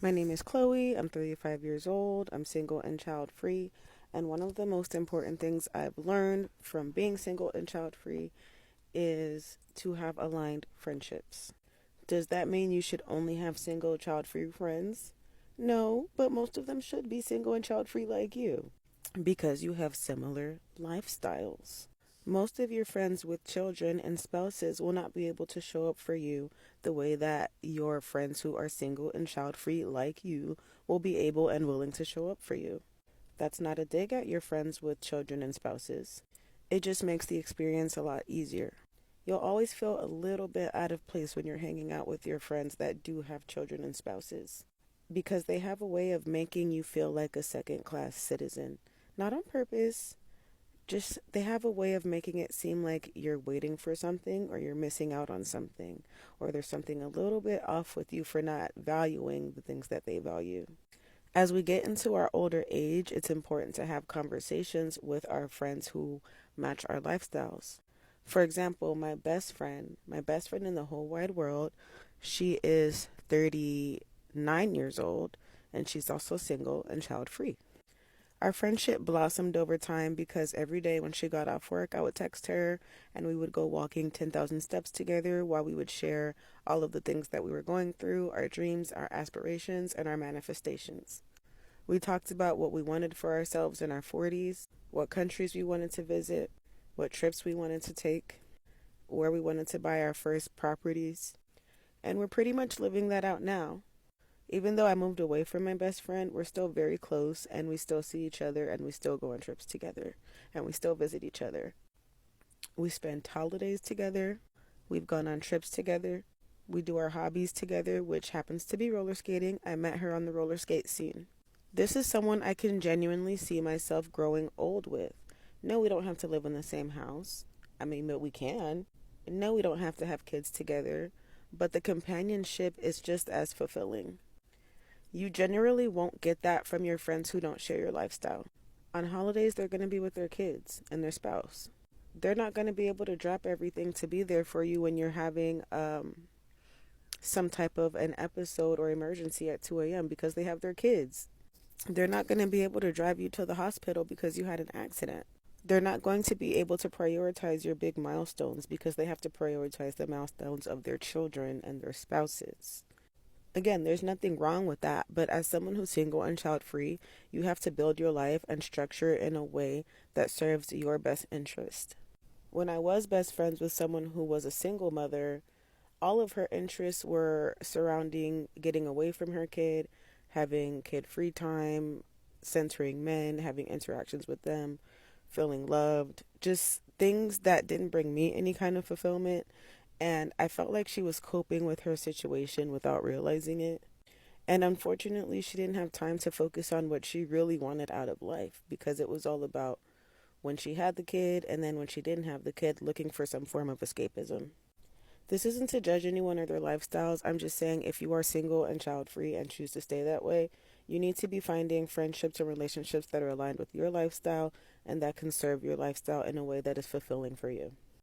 My name is Chloe. I'm 35 years old. I'm single and child free. And one of the most important things I've learned from being single and child free is to have aligned friendships. Does that mean you should only have single child free friends? No, but most of them should be single and child free like you because you have similar lifestyles. Most of your friends with children and spouses will not be able to show up for you the way that your friends who are single and child free like you will be able and willing to show up for you. That's not a dig at your friends with children and spouses. It just makes the experience a lot easier. You'll always feel a little bit out of place when you're hanging out with your friends that do have children and spouses because they have a way of making you feel like a second class citizen. Not on purpose, just they have a way of making it seem like you're waiting for something or you're missing out on something or there's something a little bit off with you for not valuing the things that they value. As we get into our older age, it's important to have conversations with our friends who match our lifestyles. For example, my best friend in the whole wide world, she is 39 years old and she's also single and child free. Our friendship blossomed over time because every day when she got off work, I would text her and we would go walking 10,000 steps together while we would share all of the things that we were going through, our dreams, our aspirations, and our manifestations. We talked about what we wanted for ourselves in our 40s, what countries we wanted to visit, what trips we wanted to take, where we wanted to buy our first properties, and we're pretty much living that out now. Even though I moved away from my best friend, we're still very close and we still see each other and we still go on trips together and we still visit each other. We spend holidays together. We've gone on trips together. We do our hobbies together, which happens to be roller skating. I met her on the roller skate scene. This is someone I can genuinely see myself growing old with. No, we don't have to live in the same house. I mean, but we can. No, we don't have to have kids together. But the companionship is just as fulfilling. You generally won't get that from your friends who don't share your lifestyle. On holidays, they're going to be with their kids and their spouse. They're not going to be able to drop everything to be there for you when you're having some type of an episode or emergency at 2 a.m. because they have their kids. They're not going to be able to drive you to the hospital because you had an accident. They're not going to be able to prioritize your big milestones because they have to prioritize the milestones of their children and their spouses. Again, there's nothing wrong with that, but as someone who's single and child free, you have to build your life and structure it in a way that serves your best interest. When I was best friends with someone who was a single mother, all of her interests were surrounding getting away from her kid, having kid free time, centering men, having interactions with them, feeling loved, just things that didn't bring me any kind of fulfillment. And I felt like she was coping with her situation without realizing it. And unfortunately, she didn't have time to focus on what she really wanted out of life because it was all about when she had the kid and then when she didn't have the kid, looking for some form of escapism. This isn't to judge anyone or their lifestyles. I'm just saying if you are single and child free and choose to stay that way, you need to be finding friendships and relationships that are aligned with your lifestyle and that can serve your lifestyle in a way that is fulfilling for you.